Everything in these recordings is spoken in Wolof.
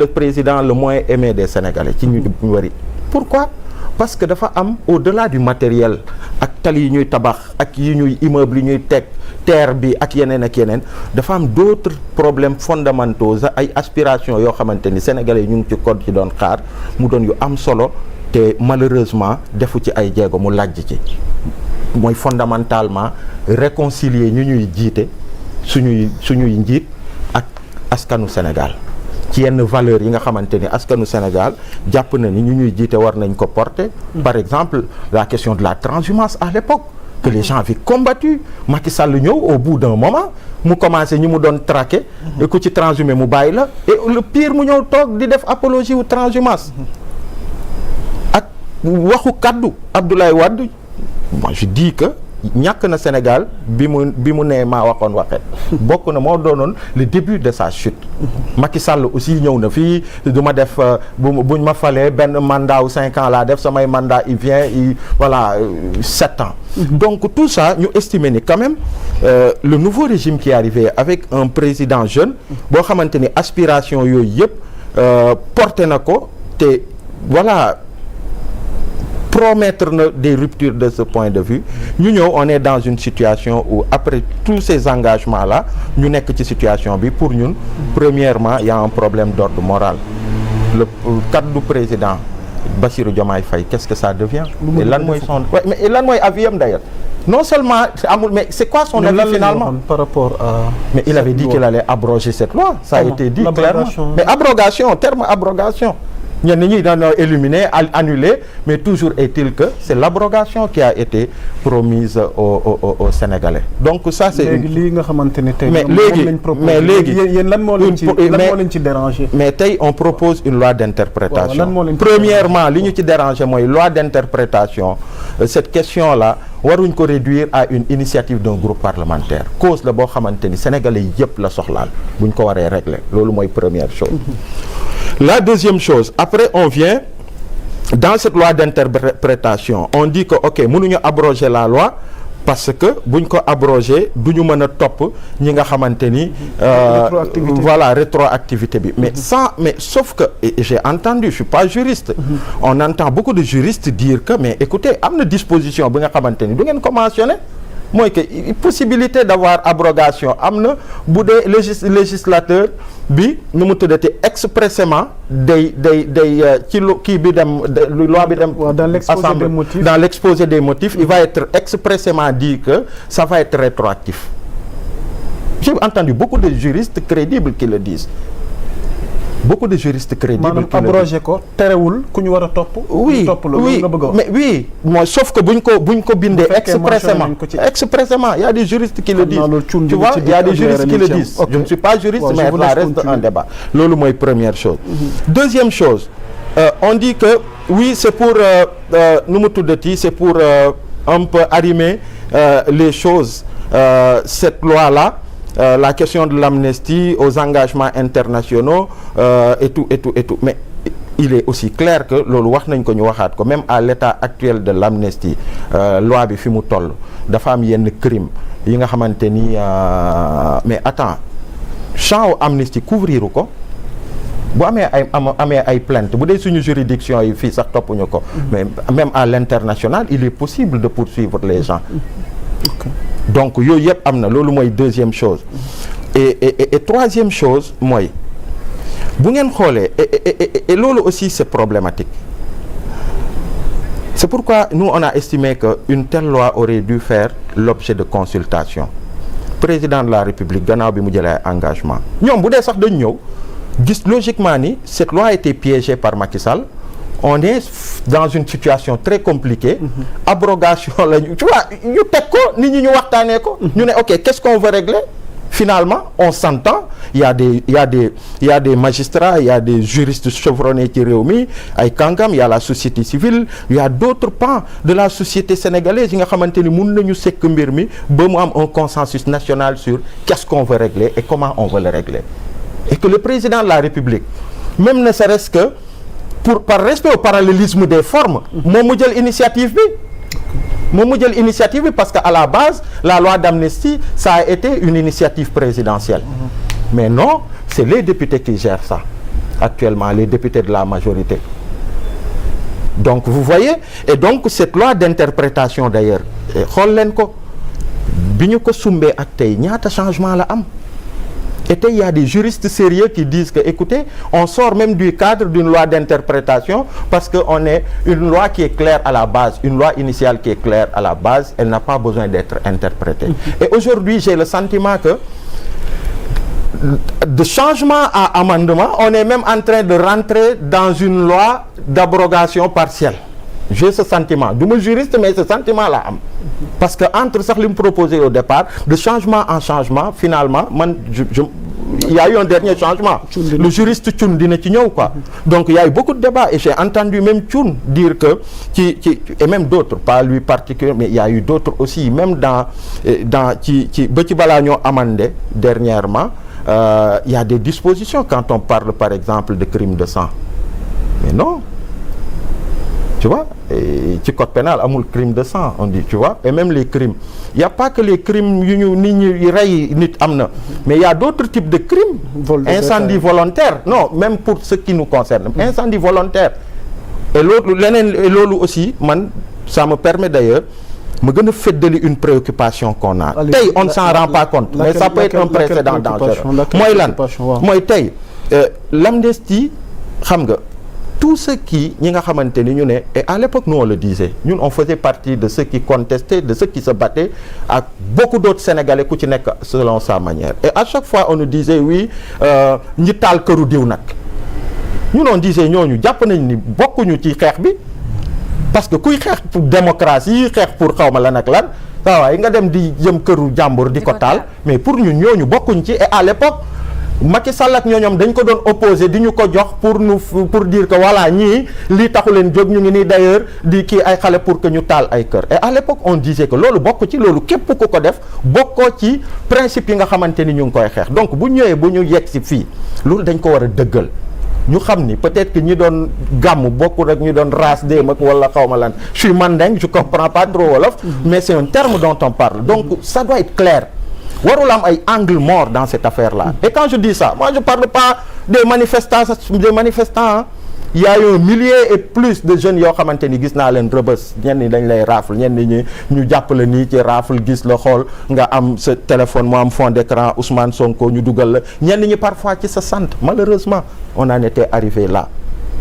le président le moins aimé des Sénégalais ci ñu wari. Pourquoi? Parce que dafa am au-delà du matériel ak tali yi ñuy tabax ak yi ñuy immeuble yi ñuy teg terre bi ak yeneen dafa am d'autres problèmes fondamentaux ay aspirations yoo xamante ni Sénégalais yi ñu ngi ci code ci doon xaar mu doon yu am solo te malheureusement defu ci ay jéego mu lajj ci mooy fondamentalement réconcilier ñu ñuy jiite suñuy njiit ak askanu Sénégal ci yenn valeurs yi nga xamante ni askanu Sénégal jàpp na ni ñu ñuy jiite war nañ ko porter. Par exemple la question de la transhumance à l'époque que les gens avaient combattu. Macky Sall ñëw au bout d'un moment mu commencé ñi mu doon traquer ku ci transhumé mu bàyyi la et le pire mu ñëw toog di def apologie wu transhumance ak waxu kaddu Abdoulaye Wade. Moi je dis que ñàkk na Sénégal bi mu nee maa waxoon waxet bokk na moo doonoon le début de sa chute. Macky Sall aussi ñëw na fii du ma def buñ ma falee benn mandat wu 5 ans laa def samay mandat il vient voilà 7 ans. Donc tout ça ñu estimer ni quand même le nouveau régime qui est arrivé avec un président jeune boo xamante ni aspiration yooyu yëpp porté na ko te voilà promettre na des ruptures de ce point de vue ñu ñëw on est dans une situation où après tous ces engagements là ñu nekk ci situation bi pour ñun premièrement il y a un problème d'ordre moral le kaddu président Bassirou Diomaye Faye qu'est-ce que ça devient et lan mooy son mais lan mooy avis am d'ailleurs non seulement amul mais c'est quoi son avis finalement par rapport à mais il avait dit qu'il allait abroger cette loi ça a été dit clairement mais abrogation terme abrogation ñenn ñi dañoo éliminer annuler mais toujours est-il que c'est l'abrogation qui a été promise aux Sénégalais donc ça c'est lii nga xamante ne tey mais léegi yéen lan moo leen ci déranger mais tey on propose une loi d'interprétation premièrement li ñu ci déranger mooy loi d'interprétation cette question là waruñ ko réduire à une initiative d'un groupe parlementaire cause la boo xamante ni Sénégalais yëpp la soxlaal buñ ko waree régler loolu mooy première chose. La deuxième chose après on vient dans cette loi d'interprétation on dit que ok mënuñu abroger la loi parce que buñ ko abroger duñu mën a topp ñi nga xamante ni voilà rétroactivité bi mais sauf que et j'ai entendu je suis pas juriste on entend beaucoup de juristes dire que mais écoutez am na disposition bi nga xamante ni du ngeen ko mentionner mooy que possibilité d'avoir abrogation am na bu dee législateur bi nu mu tuddati expressément day ci kii bi dem loi bi dem assemblée dans l'exposé des motifs il va être expressément dit que ça va être rétroactif. J'ai entendu beaucoup de juristes crédibles qui le disent. Beaucoup de juristes crédibles maanaam abrogé ko terewul ku ñu war a topp. oui mais oui mooy sauf que buñ ko bindee expressément il y a des juristes qui le disent tu vois il y a des juristes qui le disent je ne suis pas juriste mais ça reste un débat loolu mooy première chose. Deuxième chose on dit que oui c'est pour nu mu tuddati c'est pour un peu arrimer les choses cette loi là. La question de l'amnistie aux engagements internationaux et tout mais il est aussi clair que loolu wax nañ ko ñu waxaat ko même à l'état actuel de l'amnistie loi bi fi mu toll dafa am yenn crime yi nga xamante ni mais attends champ amnistie couvrir ko bu amee ay plainte bu dee suñu juridiction yi fii sax toppuñu ko mais même à l'international il est possible de poursuivre les gens. Okay. Donc yooyu yëpp am na loolu mooy deuxième chose et troisième chose mooy bu ngeen xoolee et loolu aussi c'est problématique c'est pourquoi nous on a estimé que une telle loi aurait dû faire l'objet de consultation président de la République gannaaw bi mu jëlee engagement ñoom bu dee sax dañ ñëw gis logiquement ni cette loi a été piégée par Macky Sall. On est dans une situation très compliquée. Abrogation la ñu tu vois ñu teg ko nit ñi ñu waxtaanee ko. ñu ne ok qu'est-ce qu'on veut régler finalement on s'entend il y a des magistrats il y a des juristes chevronnés ci réew mi ay kàngam il y a la société civile il y a d'autres pans de la société sénégalaise yi nga xamante ni mun nañu sekk mbir mi ba mu am un consensus national sur qu'est-ce qu'on veut régler et comment on veut le régler et que le président de la République même ne serait-ce que par respect au parallélisme des formes moom mu jël initiative bi parce que à la base la loi d'amnistie ça a été une initiative présidentielle mais non c'est les députés qui gèrent ça actuellement les députés de la majorité. Donc vous voyez, et donc cette loi d'interprétation d'ailleurs xool leen ko bi ñu ko sumbee ak tey ñaata changement la am. Et il y a des juristes sérieux qui disent que, écoutez, on sort même du cadre d'une loi d'interprétation parce qu'on est une loi qui est claire à la base, une loi initiale qui est claire à la base, elle n'a pas besoin d'être interprétée. Et aujourd'hui, j'ai le sentiment que de changement à amendement, on est même en train de rentrer dans une loi d'abrogation partielle. J'ai ce sentiment. Du ma juriste, mais ce sentiment-là am. Parce que entre sax li mu proposé au départ, de changement en changement, finalement, il y a eu un dernier changement. Le juriste Thioune dina ci ñëw quoi. Donc il y a eu beaucoup de débats et j'ai entendu même Thioune dire que et même d'autres, pas lui particulièrement, mais il y a eu d'autres aussi, même dans ba ci balaa ñoo amendé dernièrement, il y a des dispositions quand on parle par exemple de crime de sang. Mais non. Tu vois, ci code pénal amul crime de sang on dit, tu vois, et même les crimes, il y a pas que les crimes yu ñu nit ñi rey nit am na, mais il y a d'autres types de crimes. Incendie volontaire, non, même pour ce qui nous concerne, incendie volontaire. Et loolu leneen et loolu aussi man ça me permet d'ailleurs ma gën a feddali une préoccupation qu'on a. Tey on ne s'en rend pas compte, mais ça peut être un précédent dangereux. Mooy lan mooy tey l'amnistie xam nga. Tout ce qui ñi nga xamante ni ñu ne et à l'époque nous on le disait ñun on faisait partie de ceux qui contestaient, de ceux qui se battaient ak beaucoup d'autres Sénégalais ku ci nekk selon sa manière et à chaque fois on nous disait oui ñi taal këru diw nag ñun on disait ñooñu jàpp nañ ni bokkuñu ci xeex bi parce que kuy xeex pour démocratie xeex pour xawma lan ak lan waaye nga dem di jëm këru jàmbur di ko taal mais pour ñun ñooñu bokkuñ ci et à l'époque Macky Sall ak ñooñoom dañ ko doon opposé di ñu ko jox pour dire que voilà ñii lii taxu leen jóg ñu ngi nii d'ailleurs di kii ay xale pour que ñu taal ay kër et à l'époque on disait que loolu bokk ci loolu képp ku ko def bokkoo ci principe yi nga xamante ni ñu ngi koy xeex donc bu ñëwee bu ñu yegg si fii loolu dañ ko war a dëggal ñu xam ni peut-être que ñi doon gàmm bokku rek ñu doon race déem ak wala xawma lan je suis mandingue je comprends pas trop wolof mais c'est un terme dont on parle donc ça doit être clair. warul am ay angle mort dans cette affaire-là. Et quand je dis ça, moi je parle pas des manifestants hein. Il y a eu un millier et plus de jeunes yoo xamante ni gis naa leen rëbës ñenn ñi dañ lay rafle ñenn ñi ñu jàppale nii ci rafle gis la xool nga am sa téléphone mu am fond d'écran Ousmane Sonko ñu dugal la ñenn ñi parfois ci sa sant malheureusement on en était arrivé là.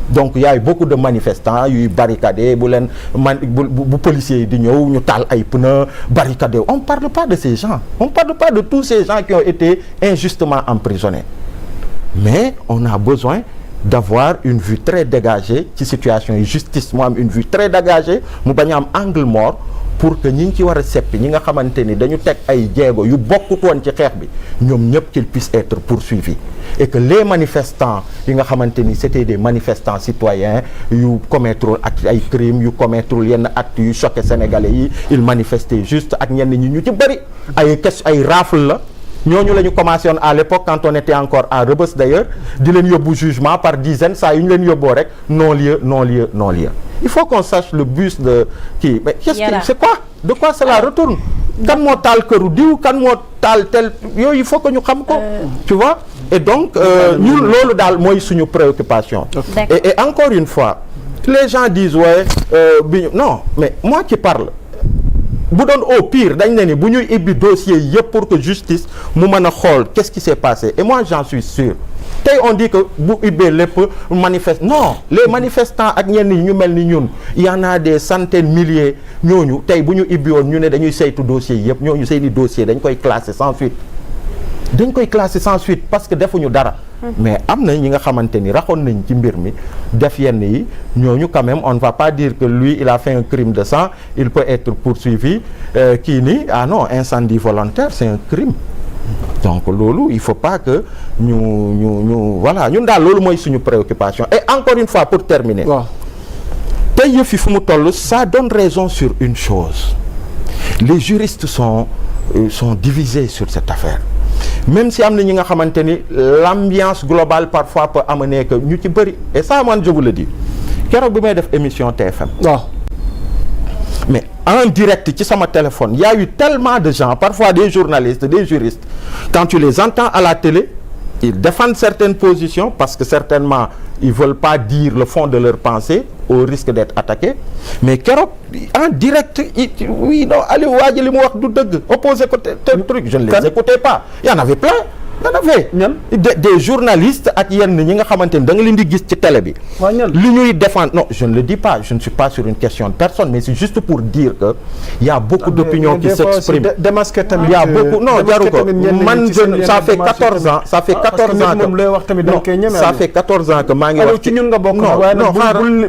Donc il y a eu beaucoup de manifestants yuy barricadé bu leen bu policiers yi di ñëw ñu taal ay pneus barricadé on parle pas de ces gens on parle pas de tous ces gens qui ont été injustement emprisonnés mais on a besoin d'avoir une vue très dégagée ci situation yi justice mu am une vue très dégagée mu bañ a am angle mort pour que ñi ngi ci war a seppi ñi nga xamante ni dañu teg ay jéego yu bokkut woon ci xeex bi ñoom ñëpp qu'ils puissent être poursuivis et que les manifestants yi nga xamante ni c'était des manifestants citoyens yu commettre ak ay crimes yu commettre yenn actes yu choqué sénégalais yi ils manifestaient juste ak ñenn ñi ñu ci bëri ay rafle la ñooñu la ñu commencé woon à l'époque quand on était encore à Rebeuss d'ailleurs di leen yóbbu jugement par dizaines saa yu ñu leen yóbboo rek non-lieu non-lieu non-lieu il faut qu'on sache le bus de kii mais qu'est-ce que c'est quoi de quoi cela retourne kan moo taal këru diw kan moo taal tel yooyu il faut que ñu xam ko tu vois et donc ñun loolu daal mooy suñu préoccupation et encore une fois les gens disent ouais non mais moi qui parle bu doon au pire dañ ne ni bu ñuy ibbi dossier yëpp pour que justice mu mën a xool qu'est-ce qui s'est passé et moi j'en suis sûr tey on dit que bu ibbee lépp manifeste non les manifestants ak ñenn ñi ñu mel ni ñun il y en a des centaines milliers ñooñu tey bu ñu ibbi woon ñu ne dañuy saytu dossier yëpp ñooñu seeni dossier dañ koy classer sans suite parce que defuñu dara mais am na ñi nga xamante ni raxoon nañ ci mbir mi def yenn yi ñooñu quand même on ne va pas dire que lui il a fait un crime de sang il peut être poursuivi kii ni ah non incendie volontaire c'est un crime donc loolu il faut pas que ñu voilà ñun daal loolu mooy suñu préoccupation et encore une fois pour terminer tey yëf yi fu mu toll ça donne raison sur une chose les juristes sont divisés sur cette affaire même si am na ñi nga xamante ni l'ambiance globale parfois peut amener que ñu ci bëri et ça man je vous le dis keroog bi may def émission TFM mais en direct ci sama téléphone il y a eu tellement de gens parfois des journalistes des juristes quand tu les entends à la télé ils défendent certaines positions parce que certainement ils veulent pas dire le fond de leur pensée au risque d'être attaqués, mais keroog en direct oui non Aliou waa ji li mu wax du dëgg opposé ko tel truc je ne les écoutais pas, il y en avait plein. da dafay des journalistes ak yenn ñi nga xamante ni da nga leen di gis ci télé bi li ñuy défendre non je ne le dis pas, je ne suis pas sur une question de personne, mais c'est juste pour dire que il y a beaucoup d'opinions qui s'expriment. démasqué tamit il y a beaucoup non jaru ko man ça fait 14 ans ça fait 14 ans moom lay wax tamit dañ koy ñeme ça fait 14 ans que maa ngi wax ci ñun nga bokk non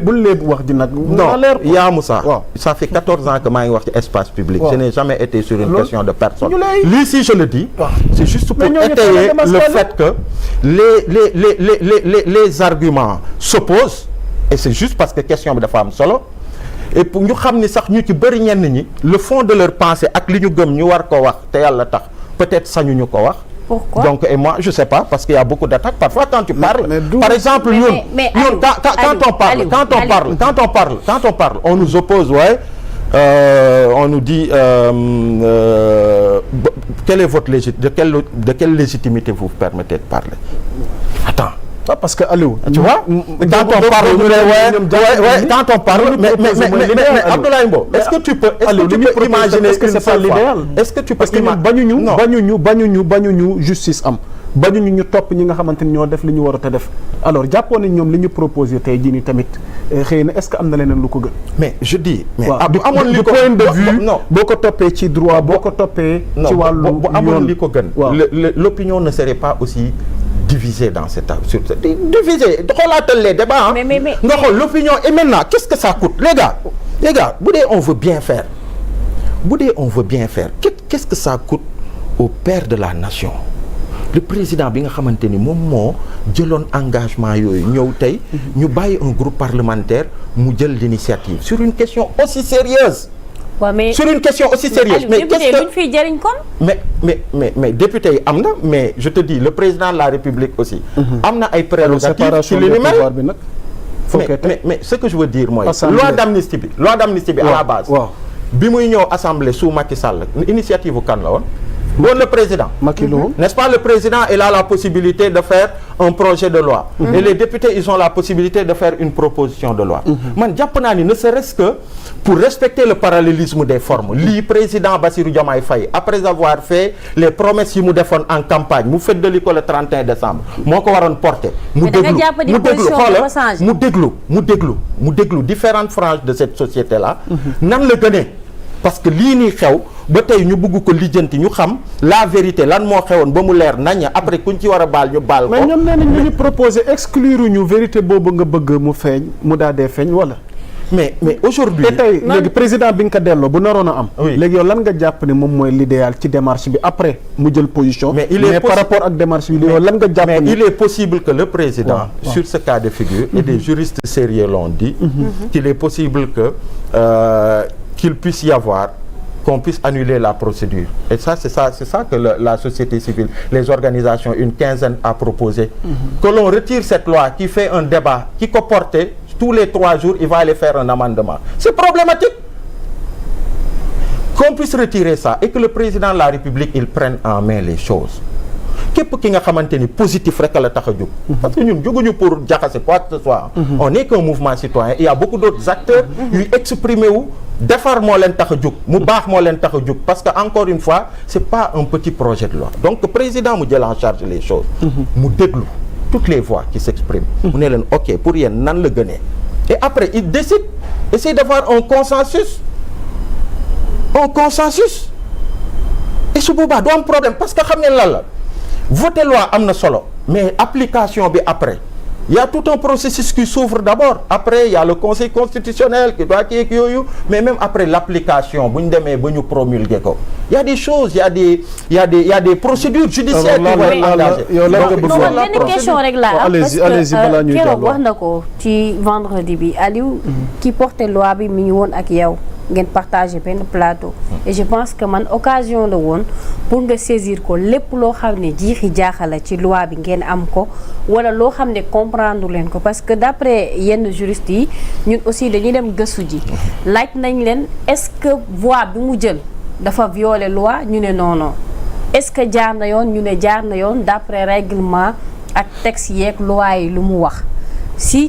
bul léeb wax ji nag non yaa Moussa ça fait 14 ans que maa ngi wax ci espace public, je n'ai jamais été sur une question de personne. Lii si je le dis c'est juste pour étayer le fait que les arguments s'opposent, et c'est juste parce que question bi dafa am solo, et pour ñu xam ni sax ñu ci bëri ñenn ñi le fond de leur pensée ak li ñu gëm ñu war ko wax te yàlla tax peut-être sañuñu ko wax. Pourquoi? Donc et moi je sais pas, parce qu'il y a beaucoup d'attaques parfois quand tu parles. Par exemple ñun quand on parle on nous oppose on nous dit quelle est votre de quelle légitimité vous permettez de parler? Attends. Parce que Aliou, tu vois, quand on parle quand on parle mais Abdoulaye Mbow, est-ce que tu peux imaginer, est-ce que c'est pas l'idéal? Est-ce que tu peux bañuñu justice am, bañuñu ñu topp ñi nga xamante ni ñoo def li ñu war a def. Alors jàppoon nañ ñoom li ñu proposé tey jii nii tamit xëy na est-ce que am na leneen lu ko gën? Mais je dis mais du point de vue boo ko toppee ci droit boo ko toppee ci wàllu bu amoon li ko gën l'opinion ne serait pas aussi divisé dans cette divisé xoolaatal les débats nga xool l'opinion et maintenant qu'est-ce que ça coûte les gars bu dee on veut bien faire qu'est-ce que ça coûte au père de la nation, le président bi nga xamante ni moom moo jëloon engagement yooyu ñëw tey ñu bàyyi un groupe parlementaire mu jël l'initiative sur une question aussi sérieuse. mais sur une question aussi sérieuse. mais qu'est-ce que fiy jëriñ kon. mais député yi am na, mais je te dis le président de la République aussi. am na ay prérogatives ci li ni mel. mais ce que je veux dire mooy. loi d'amnistie bi à la base. bi muy ñëw assemblée sous Macky Sall initiative bu kan la woon. Bon, le président, n'est-ce pas? Le président, il a la possibilité de faire un projet de loi. Et les députés, ils ont la possibilité de faire une proposition de loi. Man jàpp naa ni ne serait-ce que pour respecter le parallélisme des formes, li président Bassirou Diomaye Faye, après avoir fait les promesses yi mu defoon en campagne, mu feddali ko le 31 décembre, moo ko waroon porter. mu déglu différentes franges de cette société-là. Nan la gënee parce que lii nii xew ba tey ñu bëgg ko lijjanti ñu xam la vérité lan moo xewoon ba mu leer nañ après kuñ ci war a baal ñu baal ko. mais ñoom nee nañ ñu proposé exclure ñu vérité boobu nga bëgg mu feeñ mu daal dee feeñ wala. mais aujourd'hui te tey léegi président bi nga ko delloo bu naroon a am. léegi yow lan nga jàpp ne moom mooy l'idéal ci démarche bi après mu jël position. mais par rapport ak démarche bi yow lan nga jàpp ne. mais il est possible que le président sur ce cas de figure et des juristes sérieux l'ont dit qu'il est possible que qu'il puisse y avoir qu'on puisse annuler la procédure. Et ça, c'est ça que la société civile, les organisations, une quinzaine a proposé. Que l'on retire cette loi qui fait un débat, qui comporte tous les 3 jours, il va aller faire un amendement. C'est problématique. Qu'on puisse retirer ça et que le président de la République, il prenne en main les choses. képp ki nga xamante ni positif rek la tax a jóg. parce que ñun jóguñu pour jaxase quoi que ce soit. on n'est qu'un mouvement citoyen, il y a beaucoup d'autres acteurs yuy exprimer wu defar moo leen tax a jóg mu baax moo leen tax a jóg parce que encore une fois c'est pas un petit projet de loi. donc président mu jël en charge les choses. mu déglu toutes les voix qui s'expriment. mu ne leen ok pour yéen nan la gënee. et après il décide, essaie d'avoir un consensus. et su boobaa du am problème parce que xam ngeen lan la. voter loi am na solo mais application bi après il y a tout un processus qui s'ouvre d'abord. Après il y a le conseil constitutionnel qui doit kii yooyu mais même après l'application bu ñu demee ba ñu promulguer ko il y a des choses il y a des procédures judiciaires qui vont être engagées. benn question rek la parce que keroog wax na ko ci vendredi bi Aliou ki porté loi bi mi ngi woon ak yow ngeen partagé benn plateau et je pense que man occasion la woon pour nga saisir ko lépp loo xam ne jiixi jaaxala ci loi bi ngeen am ko wala loo xam ne comprendre leen ko parce que d'après yenn juristes yi ñun aussi dañuy dem gëstu ji laaj nañ leen est-ce que voie bi mu jël dafa violer loi ñu ne non est-ce que jaar na yoon ñu ne jaar na yoon d'après règlement ak texte yeeg loi yi lu mu wax si